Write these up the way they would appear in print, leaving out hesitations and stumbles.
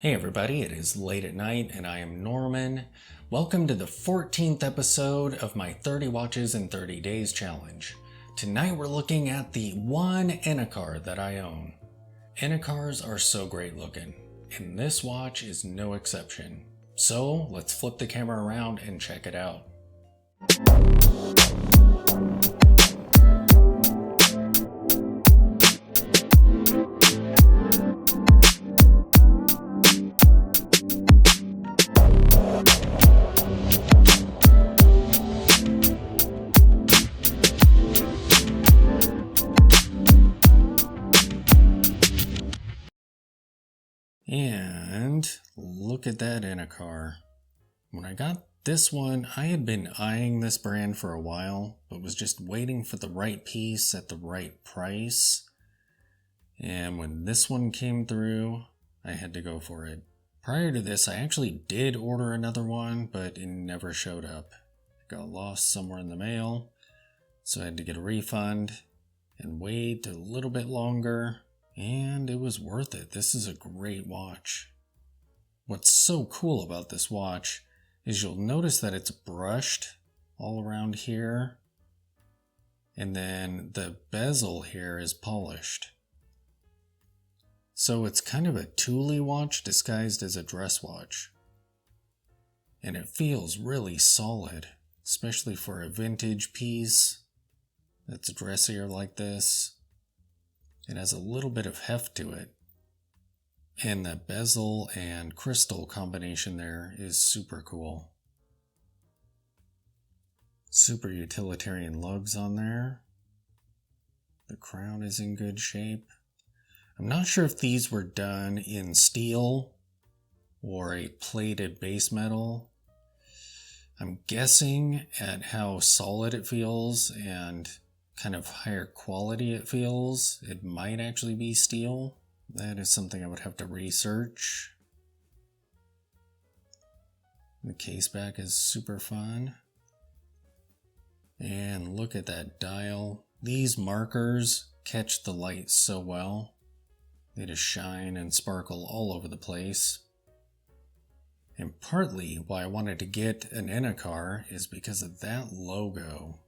Hey everybody, it is late at night and I am Norman. Welcome to the 14th episode of my 30 Watches in 30 Days challenge. Tonight we're looking at the one Enicar that I own. Enicars are so great looking, and this watch is no exception. So let's flip the camera around and check it out. And look at that Enicar. When I got this one, I had been eyeing this brand for a while, but was just waiting for the right piece at the right price. And when this one came through, I had to go for it. Prior to this, I actually did order another one, but it never showed up. It got lost somewhere in the mail, so I had to get a refund and wait a little bit longer. And it was worth it. This is a great watch. What's so cool about this watch is you'll notice that it's brushed all around here. And then the bezel here is polished. So it's kind of a tooly watch disguised as a dress watch. And it feels really solid, especially for a vintage piece that's dressier like this. It has a little bit of heft to it. And the bezel and crystal combination there is super cool. Super utilitarian lugs on there. The crown is in good shape. I'm not sure if these were done in steel or a plated base metal. I'm guessing at how solid it feels and kind of higher quality it feels, it might actually be steel. That is something I would have to research. The case back is super fun. And look at that dial. These markers catch the light so well. They just shine and sparkle all over the place. And partly why I wanted to get an Enicar is because of that logo.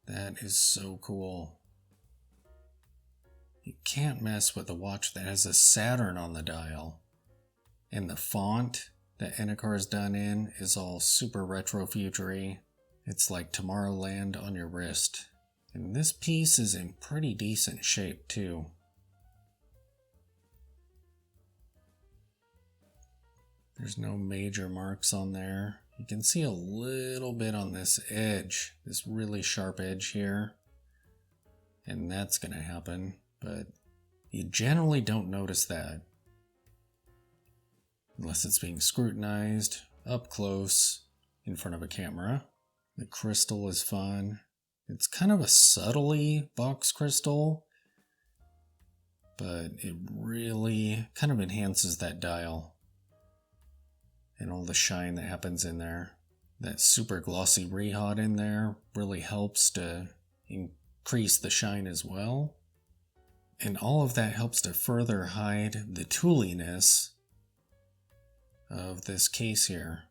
That is so cool. You can't mess with a watch that has a Saturn on the dial. And the font that Enicar is done in is all super retro-futury. It's like Tomorrowland on your wrist. And this piece is in pretty decent shape too. There's no major marks on there. You can see a little bit on this edge, this really sharp edge here. And that's going to happen, but you generally don't notice that. Unless it's being scrutinized up close in front of a camera. The crystal is fun. It's kind of a subtly box crystal, but it really kind of enhances that dial. And all the shine that happens in there. That super glossy rehot in there really helps to increase the shine as well. And all of that helps to further hide the tooliness of this case here.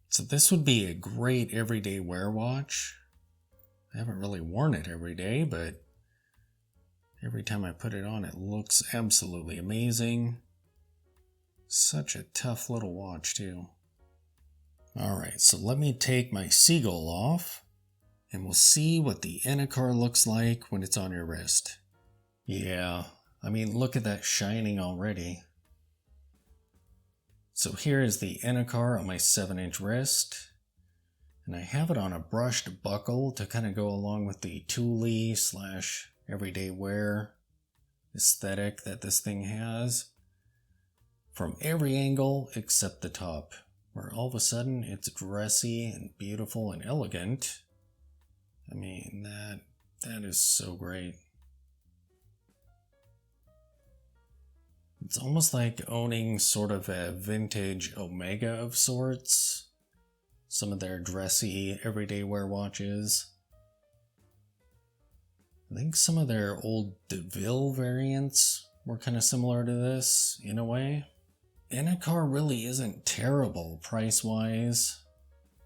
So this would be a great everyday wear watch. I haven't really worn it every day, but every time I put it on, it looks absolutely amazing. Such a tough little watch too. Alright, so let me take my seagull off and we'll see what the Enicar looks like when it's on your wrist. Yeah, I mean look at that shining already. So here is the Enicar on my 7-inch wrist. And I have it on a brushed buckle to kind of go along with the tooly / everyday wear aesthetic that this thing has. From every angle except the top, where all of a sudden it's dressy and beautiful and elegant. I mean, that is so great. It's almost like owning sort of a vintage Omega of sorts. Some of their dressy everyday wear watches. I think some of their old DeVille variants were kind of similar to this in a way. Enicar really isn't terrible price-wise.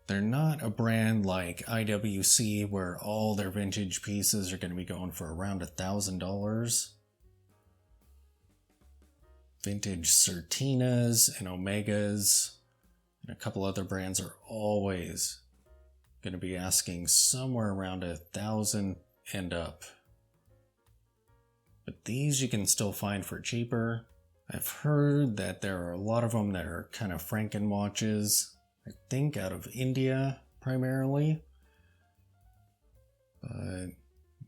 They're not a brand like IWC where all their vintage pieces are going to be going for around $1,000. Vintage Certinas and Omegas and a couple other brands are always going to be asking somewhere around $1,000 and up. But these you can still find for cheaper. I've heard that there are a lot of them that are kind of Franken watches. I think out of India primarily. But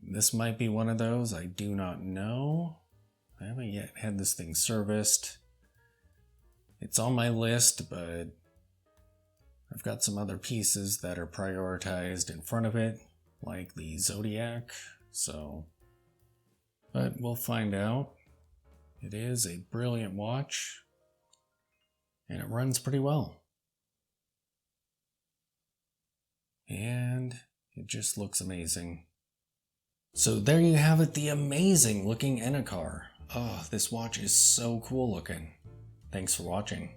this might be one of those. I do not know. I haven't yet had this thing serviced. It's on my list, but I've got some other pieces that are prioritized in front of it, like the Zodiac, but we'll find out. It is a brilliant watch, and it runs pretty well. And it just looks amazing. So there you have it, the amazing looking Enicar. Oh, this watch is so cool looking. Thanks for watching.